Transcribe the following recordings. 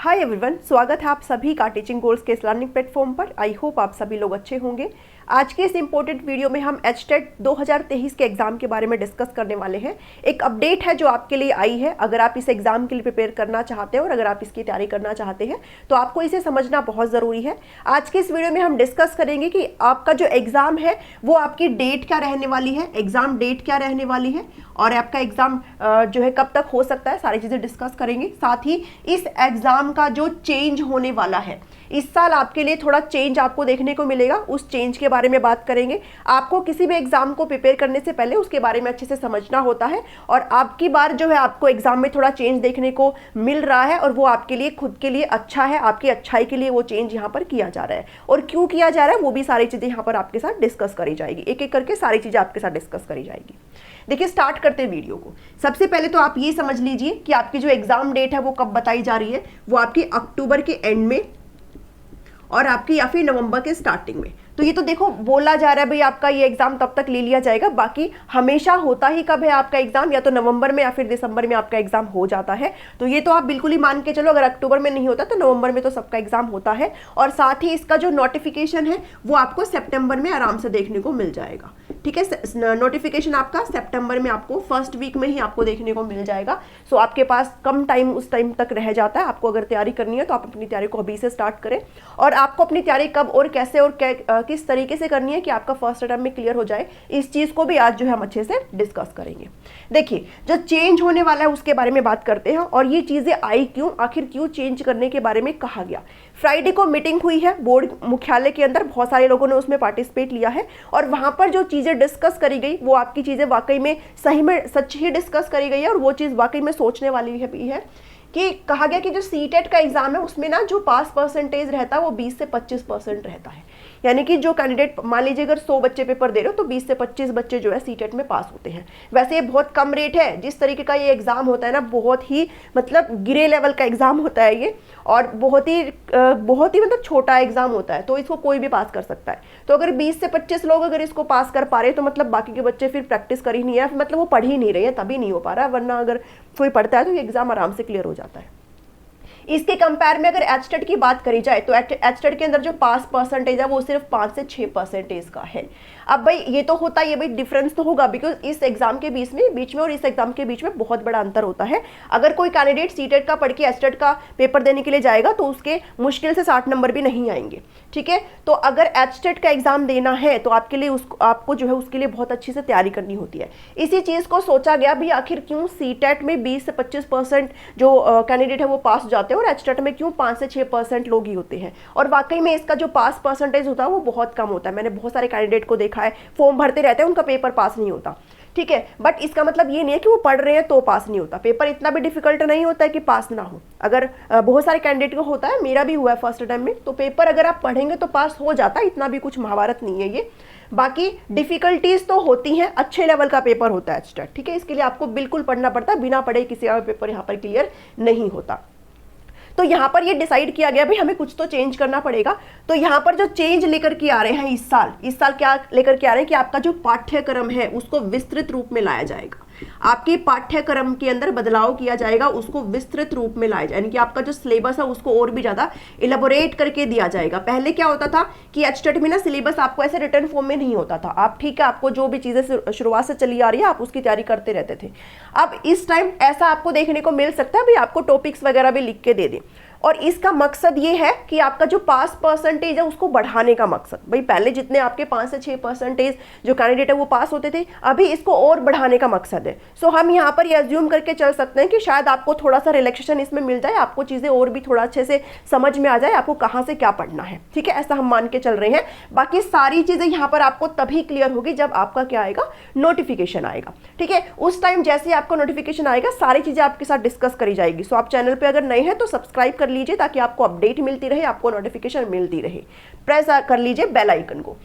Hi everyone, स्वागत है आप सभी का टीचिंग गोल्स के इस लर्निंग प्लेटफॉर्म पर। आई होप आप सभी लोग अच्छे होंगे। आज के इस इंपॉर्टेंट वीडियो में हम एचटेट 2023 के एग्जाम के बारे में डिस्कस करने वाले हैं। एक अपडेट है जो आपके लिए आई है। अगर आप इस एग्जाम के लिए प्रिपेयर करना चाहते हैं और अगर आप इसकी तैयारी करना चाहते हैं तो आपको इसे समझना बहुत ज़रूरी है। आज के इस वीडियो में हम डिस्कस करेंगे कि आपका जो एग्जाम है वो आपकी डेट क्या रहने वाली है, एग्जाम डेट क्या रहने वाली है और आपका एग्जाम जो है कब तक हो सकता है, सारी चीज़ें डिस्कस करेंगे। साथ ही इस एग्जाम का जो चेंज होने वाला है, इस साल आपके लिए थोड़ा चेंज आपको देखने को मिलेगा, उस चेंज के बारे में बात करेंगे। आपको किसी भी एग्जाम को प्रिपेयर करने से पहले उसके बारे में अच्छे से समझना होता है और आपकी बार जो है आपको एग्जाम में थोड़ा चेंज देखने को मिल रहा है और वो आपके लिए खुद के लिए अच्छा है, आपकी अच्छाई के लिए वो चेंज यहाँ पर किया जा रहा है। और क्यों किया जा रहा है वो भी सारी चीज़ें यहाँ पर आपके साथ डिस्कस करी जाएगी, एक एक करके सारी चीज़ें आपके साथ डिस्कस करी जाएगी। देखिए, स्टार्ट करते हैं वीडियो को। सबसे पहले तो आप ये समझ लीजिए कि आपकी जो एग्जाम डेट है वो कब बताई जा रही है, वो आपकी अक्टूबर के एंड में और आपकी या फिर नवंबर के स्टार्टिंग में। तो ये तो देखो बोला जा रहा है भाई आपका ये एग्जाम तब तक ले लिया जाएगा, बाकी हमेशा होता ही कब है आपका एग्जाम, या तो नवंबर में या फिर दिसंबर में आपका एग्जाम हो जाता है। तो ये तो आप बिल्कुल ही मान के चलो, अगर अक्टूबर में नहीं होता तो नवंबर में तो सबका एग्जाम होता है। और साथ ही इसका जो नोटिफिकेशन है वो आपको सितंबर में आराम से देखने को मिल जाएगा। ठीक है, नोटिफिकेशन आपका सितंबर में आपको फर्स्ट वीक में ही आपको देखने को मिल जाएगा। सो आपके पास कम टाइम उस टाइम तक रह जाता है। आपको अगर तैयारी करनी है तो आप अपनी तैयारी को अभी से स्टार्ट करें। और आपको अपनी तैयारी कब और कैसे और किस तरीके से करनी है कि आपका फर्स्ट अटेम्प्ट में क्लियर हो जाए, इस चीज को भी आज जो है हम अच्छे से डिस्कस करेंगे। देखिए, जो चेंज होने वाला है उसके बारे में बात करते हैं और ये चीजें आई क्यों, आखिर क्यों चेंज करने के बारे में कहा गया। फ्राइडे को मीटिंग हुई है बोर्ड मुख्यालय के अंदर, बहुत सारे लोगों ने उसमें पार्टिसिपेट लिया है और वहां पर जो चीजें डिस्कस करी गई वो आपकी चीजें वाकई में सही में सच ही डिस्कस करी गई है और वो चीज वाकई में सोचने वाली भी है कि कहा गया कि जो सीटेट का एग्जाम है उसमें ना जो पास परसेंटेज रहता है वो 20 से 25% रहता है। यानी कि जो कैंडिडेट, मान लीजिए अगर 100 बच्चे पेपर दे रहे हो तो 20 से 25 बच्चे जो है सीटेट में पास होते हैं। वैसे ये बहुत कम रेट है। जिस तरीके का ये एग्जाम होता है ना, बहुत ही मतलब गिरे लेवल का एग्जाम होता है ये, और बहुत ही मतलब छोटा एग्जाम होता है, तो इसको कोई भी पास कर सकता है। तो अगर 20 से 25 लोग अगर इसको पास कर पा रहे तो मतलब बाकी के बच्चे फिर प्रैक्टिस कर ही नहीं है, मतलब वो पढ़ ही नहीं रहे हैं, तभी नहीं हो पा रहा है। वरना अगर कोई पढ़ता है तो ये एग्जाम आराम से क्लियर हो जाता है। इसके कंपेयर में अगर एचटेट की बात करी जाए तो एचटेट के अंदर जो पास परसेंटेज है वो सिर्फ 5 से 6% का है। अब भाई ये तो होता है, भाई डिफरेंस तो होगा, बिकॉज इस एग्जाम के बीच में और इस एग्जाम के बीच में बहुत बड़ा अंतर होता है। अगर कोई कैंडिडेट सीटेट का पढ़ के एचटेट का पेपर देने के लिए जाएगा तो उसके मुश्किल से 60 नंबर भी नहीं आएंगे। ठीक है, तो अगर एचटेट का एग्जाम देना है तो आपके लिए आपको जो है उसके लिए बहुत अच्छी से तैयारी करनी होती है। इसी चीज को सोचा गया भी आखिर क्यों सीटेट में 20 से 25% जो कैंडिडेट है वो पास हो जाते हैं और एचटेट में क्यों 5 से 6% लोग ही होते हैं। और वाकई में इसका जो पास परसेंटेज होता है वो बहुत कम होता है। मैंने बहुत सारे कैंडिडेट को देखा है, फॉर्म भरते रहते हैं, उनका पेपर पास नहीं होता। ठीक है, बट इसका मतलब ये नहीं है कि वो पढ़ रहे हैं तो पास नहीं होता। पेपर इतना भी डिफिकल्ट नहीं होता है कि पास ना हो। अगर बहुत सारे कैंडिडेट को होता है, मेरा भी हुआ है फर्स्ट अटेम्प्ट में, तो पेपर अगर आप पढ़ेंगे तो पास हो जाता है। इतना भी कुछ महाभारत नहीं है ये। बाकी डिफिकल्टीज तो होती हैं, अच्छे लेवल का पेपर होता है एचटेट। ठीक है, इसके लिए आपको बिल्कुल पढ़ना पड़ता है, बिना पढ़े किसी का पेपर यहाँ पर क्लियर नहीं होता। तो यहाँ पर ये डिसाइड किया गया भाई हमें कुछ तो चेंज करना पड़ेगा। तो यहाँ पर जो चेंज लेकर के आ रहे हैं इस साल क्या लेकर के आ रहे हैं कि आपका जो पाठ्यक्रम है उसको विस्तृत रूप में लाया जाएगा। आपके पाठ्यक्रम के अंदर बदलाव किया जाएगा, उसको विस्तृत रूप में लाया जाएगा, यानी कि आपका जो सिलेबस है उसको और भी ज्यादा इलेबोरेट करके दिया जाएगा। पहले क्या होता था कि एचटेट में ना सिलेबस आपको ऐसे रिटर्न फॉर्म में नहीं होता था। आप ठीक है, आपको जो भी चीजें शुरुआत से चली आ रही है आप उसकी तैयारी करते रहते थे। अब इस टाइम ऐसा आपको देखने को मिल सकता है भाई आपको टॉपिक्स वगैरह भी लिख के दे दें। और इसका मकसद ये है कि आपका जो पास परसेंटेज है उसको बढ़ाने का मकसद। भाई पहले जितने आपके 5 से 6% जो कैंडिडेट है वो पास होते थे, अभी इसको और बढ़ाने का मकसद है। सो हम यहाँ पर ये अज्यूम करके चल सकते हैं कि शायद आपको थोड़ा सा रिलैक्सेशन इसमें मिल जाए, आपको चीजें और भी थोड़ा अच्छे से समझ में आ जाए, आपको कहाँ से क्या पढ़ना है। ठीक है, ऐसा हम मान के चल रहे हैं। बाकी सारी चीजें यहाँ पर आपको तभी क्लियर होगी जब आपका क्या आएगा, नोटिफिकेशन आएगा। ठीक है, उस टाइम जैसे आपको नोटिफिकेशन आएगा सारी चीजें आपके साथ डिस्कस करी जाएगी। सो आप चैनल पर अगर नए हैं तो सब्सक्राइब कर लीजिए ताकि आपको अपडेट मिलती रहे, आपको नोटिफिकेशन मिलती रहे। प्रेस कर लीजिए बेल आइकन को,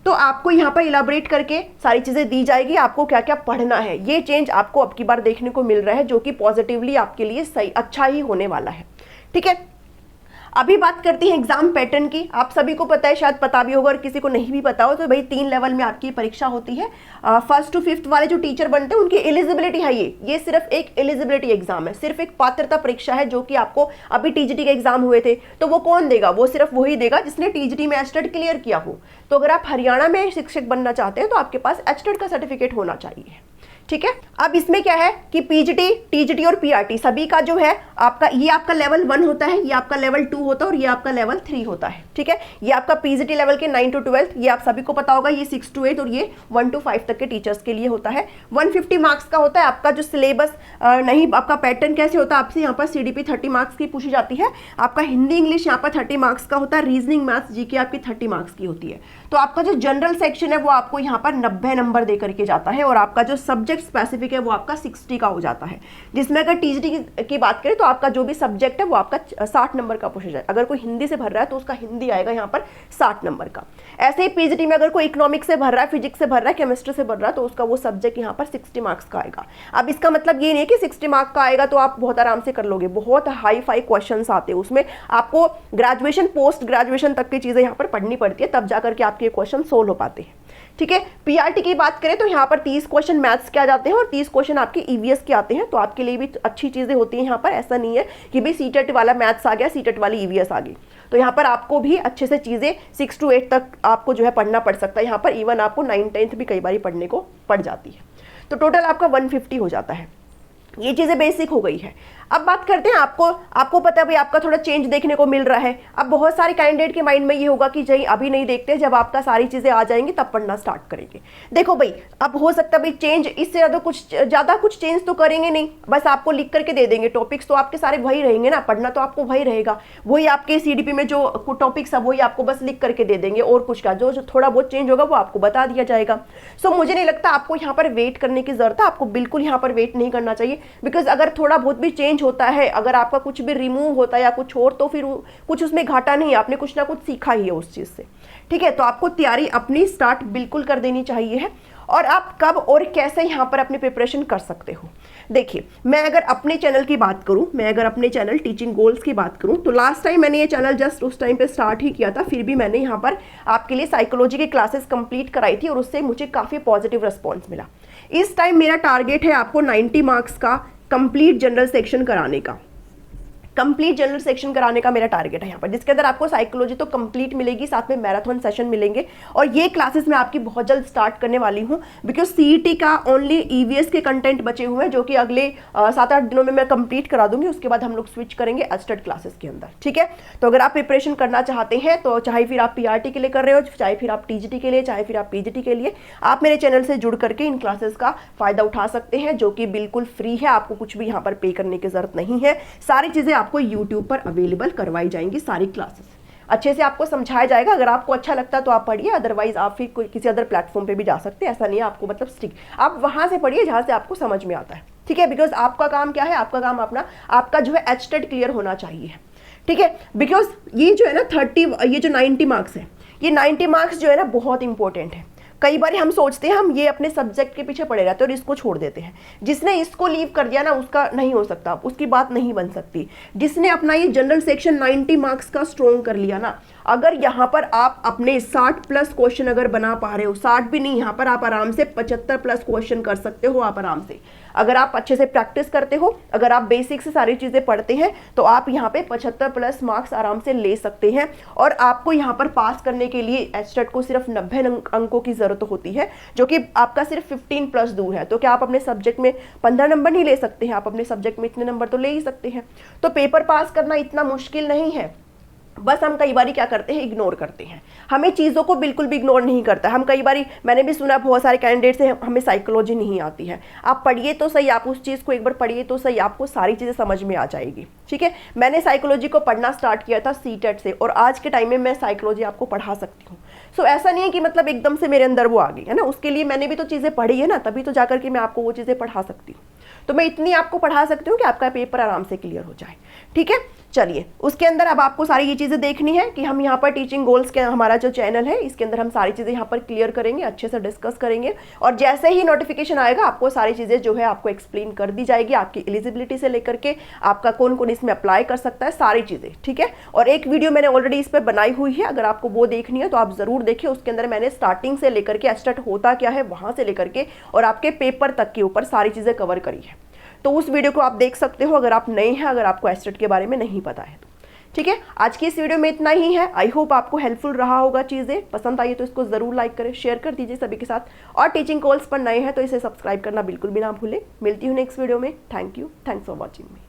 तो आपको यहाँ पर इलाबोरेट करके सारी चीजें दी जाएगी, आपको क्या क्या पढ़ना है। ये चेंज आपको अब की बार देखने को मिल रहा है जो कि पॉजिटिवली आपके लिए सही अच्छा ही होने वाला है। ठीक है, अभी बात करते हैं एग्जाम पैटर्न की। आप सभी को पता है, शायद पता भी होगा और किसी को नहीं भी पता हो, तो भाई 3 लेवल में आपकी परीक्षा होती है। 1st to 5th वाले जो टीचर बनते हैं उनकी एलिजिबिलिटी है, ये सिर्फ एक एलिजिबिलिटी एग्जाम है, सिर्फ एक पात्रता परीक्षा है, जो कि आपको अभी टीजीटी के एग्जाम हुए थे तो वो कौन देगा, वो सिर्फ वही देगा जिसने टीजीटी में एचटेट क्लियर किया हो। तो अगर आप हरियाणा में शिक्षक बनना चाहते हैं तो आपके पास एचटेट का सर्टिफिकेट होना चाहिए, ठीक है। अब इसमें क्या है कि पीजीटी, टीजीटी और पीआरटी सभी का जो है आपका, ये आपका लेवल 1 होता है, ये आपका लेवल 2 होता है और ये आपका लेवल 3 होता है, ठीक है। ये आपका पीजीटी लेवल के 9 to 12, ये आप सभी को पता होगा, ये 6 to 8 और ये 1 to 5 तक के टीचर्स के लिए होता है। 150 मार्क्स का होता है। आपका जो सिलेबस नहीं, आपका पैटर्न कैसे होता है, आपसे यहाँ पर सीडीपी 30 मार्क्स की पूछी जाती है। आपका हिंदी इंग्लिश यहाँ पर 30 मार्क्स का होता है। रीजनिंग मैथ्स जीके आपकी 30 मार्क्स की होती है। तो आपका जो जनरल सेक्शन है वो आपको यहाँ पर 90 नंबर दे करके जाता है और आपका जो सब्जेक्ट स्पेसिफिक है वो आपका 60 का हो जाता है। जिसमें अगर टीजीटी की बात करें तो आपका जो भी सब्जेक्ट है वो आपका 60 नंबर का पूछा जाए। अगर कोई हिंदी से भर रहा है तो उसका हिंदी आएगा यहाँ पर 60 नंबर का। ऐसे ही पीजीटी में अगर कोई इकोनॉमिक्स से भर रहा है, फिजिक्स से भर रहा है, केमिस्ट्री से भर रहा है तो उसका वो सब्जेक्ट यहाँ पर 60 मार्क्स का आएगा। अब इसका मतलब ये नहीं है कि 60 मार्क्स का आएगा तो आप बहुत आराम से कर लोगे, बहुत हाई फाई क्वेश्चन आते हैं उसमें। आपको ग्रेजुएशन, पोस्ट ग्रेजुएशन तक की चीजें यहाँ पर पढ़नी पड़ती है, तब जाकर के आपके क्वेश्चन सोल्व हो पाते हैं, ठीक है। पीआरटी की बात करें तो यहाँ पर 30 क्वेश्चन मैथ्स के आ जाते हैं और 30 क्वेश्चन आपके ईवीएस के आते हैं। तो आपके लिए भी अच्छी चीजें होती हैं यहाँ पर। ऐसा नहीं है कि भाई सीटेट वाला मैथ्स आ गया, सीटेट वाली ईवीएस आ गई। तो यहाँ पर आपको भी अच्छे से चीजें 6 to 8 तक आपको जो है पढ़ना पड़ सकता है। यहाँ पर इवन आपको 9th 10th भी कई बार पढ़ने को पड़ जाती है। तो टोटल आपका 150 हो जाता है। ये चीजें बेसिक हो गई है। अब बात करते हैं, आपको पता है भाई आपका थोड़ा चेंज देखने को मिल रहा है। अब बहुत सारे कैंडिडेट के माइंड में ये होगा कि जी अभी नहीं देखते, जब आपका सारी चीजें आ जाएंगी तब पढ़ना स्टार्ट करेंगे। देखो भाई, अब हो सकता है भाई चेंज, इससे ज्यादा कुछ चेंज तो करेंगे नहीं, बस आपको लिख करके दे देंगे। टॉपिक्स तो आपके सारे वही रहेंगे ना, पढ़ना तो आपको वही रहेगा। वही आपके सीडीपी में जो टॉपिक्स है वही आपको बस लिख करके दे देंगे और कुछ का जो थोड़ा बहुत चेंज होगा वो आपको बता दिया जाएगा। सो मुझे नहीं लगता आपको यहाँ पर वेट करने की जरूरत है। आपको बिल्कुल यहाँ पर वेट नहीं करना चाहिए, बिकॉज अगर थोड़ा बहुत भी चेंज होता है, अगर आपका कुछ भी रिमूव होता है या कुछ और, तो फिर कुछ उसमें घाटा नहीं है, आपने कुछ ना कुछ सीखा ही है उस चीज से, ठीक है। तो आपको तैयारी अपनी स्टार्ट बिल्कुल कर देनी चाहिए है। और आप कब और कैसे यहाँ पर अपनी प्रिपरेशन कर सकते हो, देखिए मैं अगर अपने चैनल की बात करूं, मैं अगर अपने चैनल टीचिंग गोल्स की बात करूं, तो लास्ट टाइम मैंने ये चैनल जस्ट उस टाइम पे स्टार्ट ही किया था। फिर भी मैंने यहाँ पर आपके लिए साइकोलॉजी की क्लासेस कंप्लीट कराई थी और उससे मुझे काफी पॉजिटिव रिस्पॉन्स मिला। इस टाइम मेरा टारगेट है आपको 90 मार्क्स का कंप्लीट जनरल सेक्शन कराने का। कंप्लीट जनरल सेक्शन कराने का मेरा टारगेट है यहाँ पर, जिसके अंदर आपको साइकोलॉजी तो कंप्लीट मिलेगी, साथ में मैराथन सेशन मिलेंगे। और ये क्लासेस मैं आपकी बहुत जल्द स्टार्ट करने वाली हूँ, बिकॉज सीईटी का ओनली ईवीएस के कंटेंट बचे हुए हैं, जो कि अगले 7-8 दिनों में मैं कंप्लीट करा दूंगी। उसके बाद हम लोग स्विच करेंगे एचटेट क्लासेस के अंदर, ठीक है। तो अगर आप प्रिपरेशन करना चाहते हैं, तो चाहे फिर आप पीआरटी के लिए कर रहे हो, चाहे फिर आप टीजीटी के लिए, चाहे फिर आप पीजीटी के लिए, आप मेरे चैनल से जुड़ करके इन क्लासेस का फायदा उठा सकते हैं, जो कि बिल्कुल फ्री है। आपको कुछ भी यहाँ पर पे करने की जरूरत नहीं है। सारी चीजें आपको यूट्यूब पर अवेलेबल करवाई जाएंगी, सारी क्लासेस अच्छे से आपको समझाया जाएगा। अगर आपको अच्छा लगता है तो आप पढ़िए, अदरवाइज आप फिर कोई किसी अदर प्लेटफॉर्म पे भी जा सकते हैं। ऐसा नहीं है आपको मतलब स्ट्रिक्ट, आप वहां से पढ़िए जहां से आपको समझ में आता है, ठीक है। बिकॉज आपका काम क्या है, आपका काम अपना, आपका जो है एचटेट क्लियर होना चाहिए, ठीक है। बिकॉज ये जो है ना ये जो 90 मार्क्स है, ये 90 मार्क्स जो है ना बहुत इंपॉर्टेंट है। कई बार हम सोचते हैं हम ये अपने सब्जेक्ट के पीछे पड़े रहते हैं और इसको छोड़ देते हैं। जिसने इसको लीव कर दिया ना, उसका नहीं हो सकता, उसकी बात नहीं बन सकती। जिसने अपना ये जनरल सेक्शन 90 मार्क्स का स्ट्रॉन्ग कर लिया ना, अगर यहाँ पर आप अपने 60+ क्वेश्चन अगर बना पा रहे हो, 60 भी नहीं, यहाँ पर आप आराम से 75+ क्वेश्चन कर सकते हो आप आराम से। अगर आप अच्छे से प्रैक्टिस करते हो, अगर आप बेसिक से सारी चीजें पढ़ते हैं, तो आप यहाँ पे 75+ मार्क्स आराम से ले सकते हैं। और आपको यहाँ पर पास करने के लिए एचटेट को सिर्फ 90 अंकों की जरूरत होती है, जो कि आपका सिर्फ 15+ दूर है। तो क्या आप अपने सब्जेक्ट में 15 नंबर नहीं ले सकते हैं? आप अपने सब्जेक्ट में इतने नंबर तो ले ही सकते हैं। तो पेपर पास करना इतना मुश्किल नहीं है। बस हम कई बारी क्या करते हैं, इग्नोर करते हैं। हमें चीज़ों को बिल्कुल भी इग्नोर नहीं करता। हम कई बारी, मैंने भी सुना बहुत सारे कैंडिडेट से, हमें साइकोलॉजी नहीं आती है। आप पढ़िए तो सही, आप उस चीज़ को एक बार पढ़िए तो सही, आपको सारी चीज़ें समझ में आ जाएगी, ठीक है। मैंने साइकोलॉजी को पढ़ना स्टार्ट किया था सीटेट से, और आज के टाइम में मैं साइकोलॉजी आपको पढ़ा सकती हूँ। सो ऐसा नहीं है कि मतलब एकदम से मेरे अंदर वो आ गई है ना, उसके लिए मैंने भी तो चीज़ें पढ़ी है ना, तभी तो जाकर के मैं आपको वो चीज़ें पढ़ा सकती हूँ। तो मैं इतनी आपको पढ़ा सकती हूँ कि आपका पेपर आराम से क्लियर हो जाए, ठीक है। चलिए उसके अंदर अब आपको सारी ये चीज़ें देखनी है कि हम यहाँ पर टीचिंग गोल्स के हमारा जो चैनल है इसके अंदर हम सारी चीज़ें यहाँ पर क्लियर करेंगे, अच्छे से डिस्कस करेंगे और जैसे ही नोटिफिकेशन आएगा आपको सारी चीज़ें जो है आपको एक्सप्लेन कर दी जाएगी, आपकी एलिजिबिलिटी से लेकर के आपका कौन कौन इसमें अप्लाई कर सकता है, सारी चीज़ें, ठीक है। और एक वीडियो मैंने ऑलरेडी इस पर बनाई हुई है, अगर आपको वो देखनी है तो आप ज़रूर देखिए। उसके अंदर मैंने स्टार्टिंग से लेकर के एस्टेट होता क्या है वहाँ से लेकर के और आपके पेपर तक के ऊपर सारी चीज़ें कवर करी है, तो उस वीडियो को आप देख सकते हो अगर आप नए हैं, अगर आपको एस्टेट के बारे में नहीं पता है तो, ठीक है। आज की इस वीडियो में इतना ही है। आई होप आपको हेल्पफुल रहा होगा, चीज़ें पसंद आई तो इसको ज़रूर लाइक करें, शेयर कर दीजिए सभी के साथ और टीचिंग कॉल्स पर नए हैं तो इसे सब्सक्राइब करना बिल्कुल भी ना भूलें। मिलती हूँ नेक्स्ट वीडियो में। Thank you, thanks for watching me.